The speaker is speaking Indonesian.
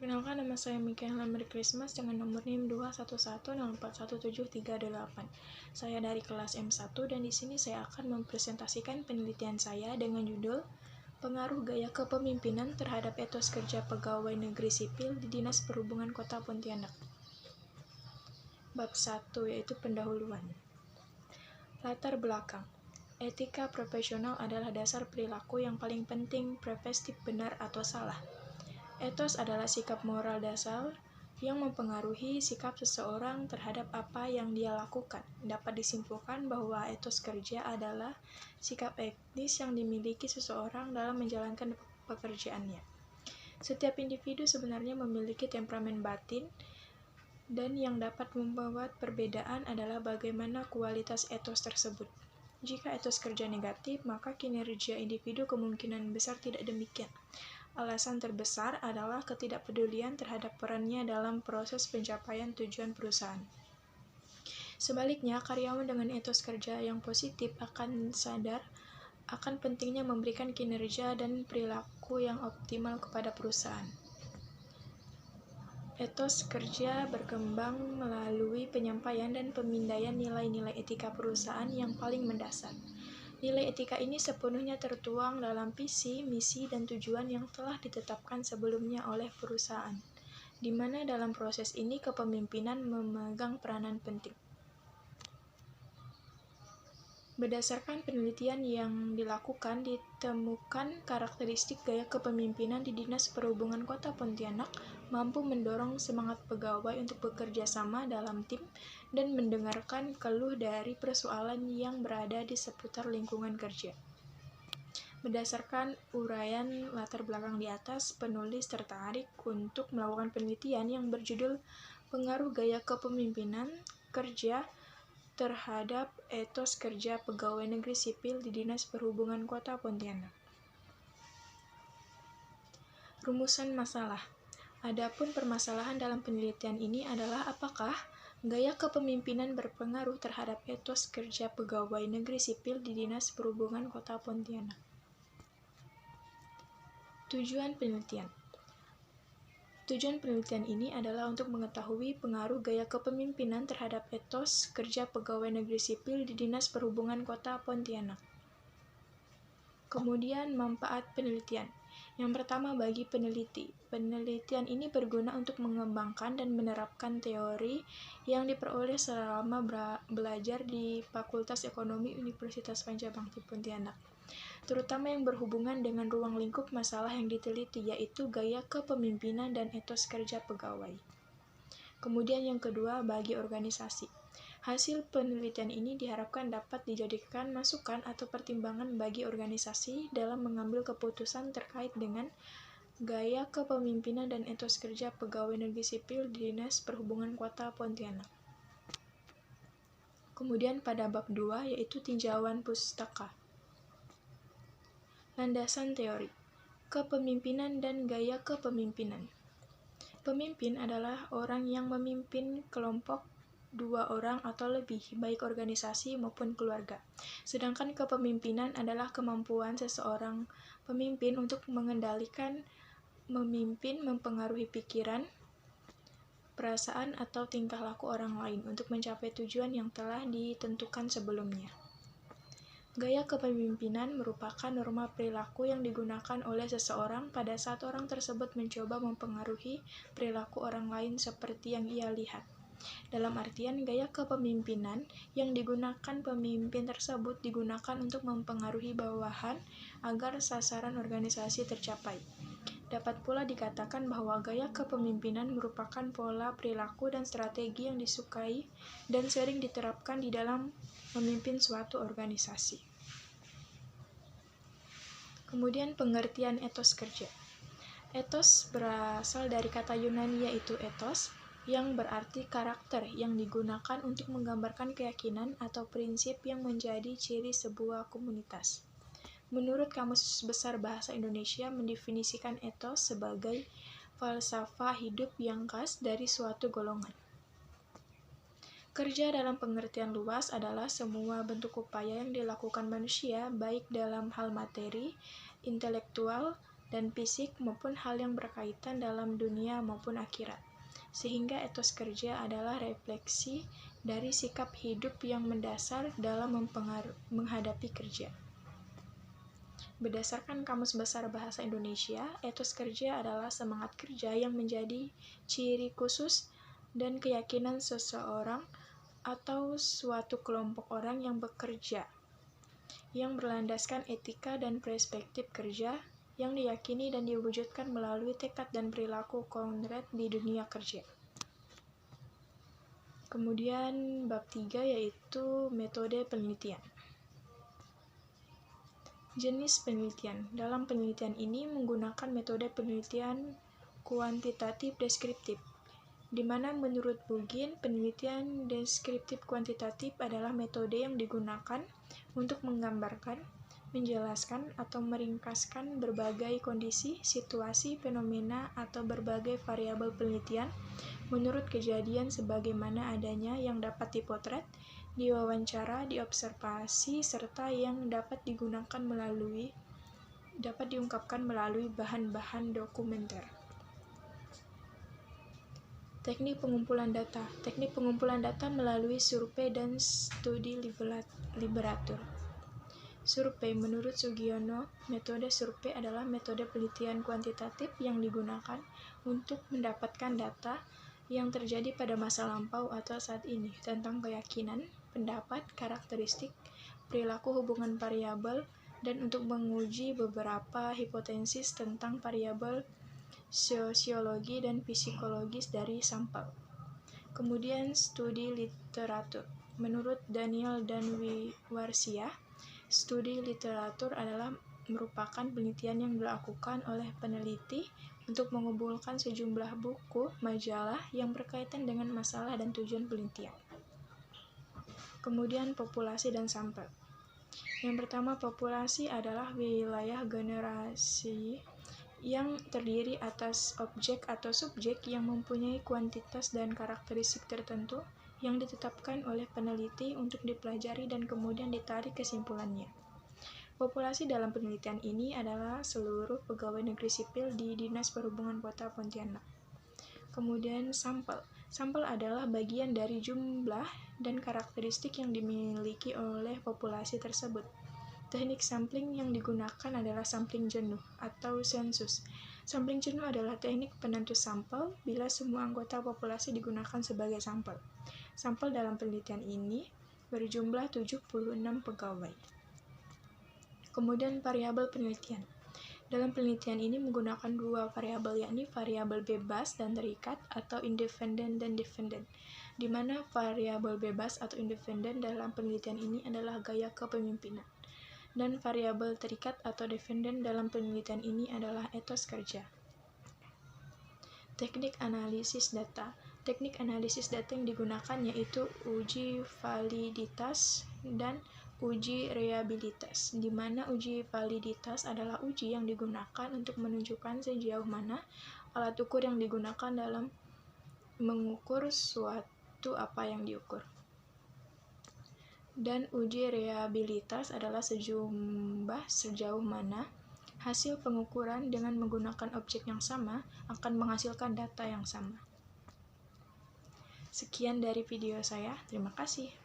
Perkenalkan, nama saya Michaela Mary Christmas dengan nomor NIM 211041738. Saya dari kelas M1 dan di sini saya akan mempresentasikan penelitian saya dengan judul Pengaruh Gaya Kepemimpinan terhadap Etos Kerja Pegawai Negeri Sipil di Dinas Perhubungan Kota Pontianak. Bab 1 yaitu pendahuluan. Latar belakang. Etika profesional adalah dasar perilaku yang paling penting, preventif benar atau salah. Etos adalah sikap moral dasar yang mempengaruhi sikap seseorang terhadap apa yang dia lakukan. Dapat disimpulkan bahwa etos kerja adalah sikap etis yang dimiliki seseorang dalam menjalankan pekerjaannya. Setiap individu sebenarnya memiliki temperamen batin, dan yang dapat membuat perbedaan adalah bagaimana kualitas etos tersebut. Jika etos kerja negatif, maka kinerja individu kemungkinan besar tidak demikian. Alasan terbesar adalah ketidakpedulian terhadap perannya dalam proses pencapaian tujuan perusahaan. Sebaliknya, karyawan dengan etos kerja yang positif akan sadar akan pentingnya memberikan kinerja dan perilaku yang optimal kepada perusahaan. Etos kerja berkembang melalui penyampaian dan pemindaian nilai-nilai etika perusahaan yang paling mendasar. Nilai etika ini sepenuhnya tertuang dalam visi, misi, dan tujuan yang telah ditetapkan sebelumnya oleh perusahaan, di mana dalam proses ini kepemimpinan memegang peranan penting. Berdasarkan penelitian yang dilakukan, ditemukan karakteristik gaya kepemimpinan di Dinas Perhubungan Kota Pontianak mampu mendorong semangat pegawai untuk bekerja sama dalam tim dan mendengarkan keluh dari persoalan yang berada di seputar lingkungan kerja. Berdasarkan uraian latar belakang di atas, penulis tertarik untuk melakukan penelitian yang berjudul Pengaruh Gaya Kepemimpinan Kerja terhadap Etos Kerja Pegawai Negeri Sipil di Dinas Perhubungan Kota Pontianak. Rumusan masalah. Adapun permasalahan dalam penelitian ini adalah apakah gaya kepemimpinan berpengaruh terhadap etos kerja pegawai negeri sipil di Dinas Perhubungan Kota Pontianak. Tujuan penelitian. Tujuan penelitian ini adalah untuk mengetahui pengaruh gaya kepemimpinan terhadap etos kerja pegawai negeri sipil di Dinas Perhubungan Kota Pontianak. Kemudian manfaat penelitian. Yang pertama, bagi peneliti. Penelitian ini berguna untuk mengembangkan dan menerapkan teori yang diperoleh selama belajar di Fakultas Ekonomi Universitas Pancabakti Pontianak, terutama yang berhubungan dengan ruang lingkup masalah yang diteliti, yaitu gaya kepemimpinan dan etos kerja pegawai. Kemudian yang kedua, bagi organisasi. Hasil penelitian ini diharapkan dapat dijadikan masukan atau pertimbangan bagi organisasi dalam mengambil keputusan terkait dengan gaya kepemimpinan dan etos kerja pegawai negeri sipil di Dinas Perhubungan Kota Pontianak. Kemudian pada bab 2 yaitu tinjauan pustaka. Landasan teori. Kepemimpinan dan gaya kepemimpinan. Pemimpin adalah orang yang memimpin kelompok 2 orang atau lebih, baik organisasi maupun keluarga. Sedangkan kepemimpinan adalah kemampuan seseorang pemimpin untuk mengendalikan, memimpin, mempengaruhi pikiran, perasaan, atau tingkah laku orang lain untuk mencapai tujuan yang telah ditentukan sebelumnya. Gaya kepemimpinan merupakan norma perilaku yang digunakan oleh seseorang pada saat orang tersebut mencoba mempengaruhi perilaku orang lain seperti yang ia lihat. Dalam artian, gaya kepemimpinan yang digunakan pemimpin tersebut digunakan untuk mempengaruhi bawahan agar sasaran organisasi tercapai. Dapat pula dikatakan bahwa gaya kepemimpinan merupakan pola perilaku dan strategi yang disukai dan sering diterapkan di dalam memimpin suatu organisasi. Kemudian pengertian etos kerja. Etos berasal dari kata Yunani yaitu ethos, yang berarti karakter yang digunakan untuk menggambarkan keyakinan atau prinsip yang menjadi ciri sebuah komunitas. Menurut Kamus Besar Bahasa Indonesia mendefinisikan etos sebagai falsafah hidup yang khas dari suatu golongan. Kerja dalam pengertian luas adalah semua bentuk upaya yang dilakukan manusia baik dalam hal materi, intelektual, dan fisik maupun hal yang berkaitan dalam dunia maupun akhirat. Sehingga etos kerja adalah refleksi dari sikap hidup yang mendasar dalam menghadapi kerja. Berdasarkan Kamus Besar Bahasa Indonesia, etos kerja adalah semangat kerja yang menjadi ciri khusus dan keyakinan seseorang atau suatu kelompok orang yang bekerja, yang berlandaskan etika dan perspektif kerja yang diyakini dan diwujudkan melalui tekad dan perilaku konkret di dunia kerja. Kemudian bab 3 yaitu metode penelitian. Jenis penelitian. Dalam penelitian ini menggunakan metode penelitian kuantitatif deskriptif, di mana menurut Bugin, penelitian deskriptif kuantitatif adalah metode yang digunakan untuk menggambarkan, menjelaskan, atau meringkaskan berbagai kondisi, situasi, fenomena, atau berbagai variabel penelitian menurut kejadian sebagaimana adanya yang dapat dipotret, diwawancara, diobservasi, serta yang dapat diungkapkan melalui bahan-bahan dokumenter. Teknik pengumpulan data. Teknik pengumpulan data melalui survei dan studi literatur. Survei. Menurut Sugiono, metode survei adalah metode penelitian kuantitatif yang digunakan untuk mendapatkan data yang terjadi pada masa lampau atau saat ini tentang keyakinan, pendapat, karakteristik, perilaku hubungan variabel, dan untuk menguji beberapa hipotesis tentang variabel sosiologi dan psikologis dari sampel. Kemudian studi literatur. Menurut Daniel dan Warsia, studi literatur adalah merupakan penelitian yang dilakukan oleh peneliti untuk mengumpulkan sejumlah buku, majalah yang berkaitan dengan masalah dan tujuan penelitian. Kemudian populasi dan sampel. Yang pertama, populasi adalah wilayah generasi yang terdiri atas objek atau subjek yang mempunyai kuantitas dan karakteristik tertentu yang ditetapkan oleh peneliti untuk dipelajari dan kemudian ditarik kesimpulannya. Populasi dalam penelitian ini adalah seluruh pegawai negeri sipil di Dinas Perhubungan Kota Pontianak. Kemudian sampel. Sampel adalah bagian dari jumlah dan karakteristik yang dimiliki oleh populasi tersebut. Teknik sampling yang digunakan adalah sampling jenuh atau sensus. Sampling jenuh adalah teknik penentu sampel bila semua anggota populasi digunakan sebagai sampel. Sampel dalam penelitian ini berjumlah 76 pegawai. Kemudian variabel penelitian. Dalam penelitian ini menggunakan dua variabel, yakni variabel bebas dan terikat atau independen dan dependent, di mana variabel bebas atau independen dalam penelitian ini adalah gaya kepemimpinan, dan variabel terikat atau dependent dalam penelitian ini adalah etos kerja. Teknik analisis data. Teknik analisis data yang digunakan yaitu uji validitas dan uji reliabilitas, di mana uji validitas adalah uji yang digunakan untuk menunjukkan sejauh mana alat ukur yang digunakan dalam mengukur suatu apa yang diukur. Dan uji reliabilitas adalah sejauh mana hasil pengukuran dengan menggunakan objek yang sama akan menghasilkan data yang sama. Sekian dari video saya, terima kasih.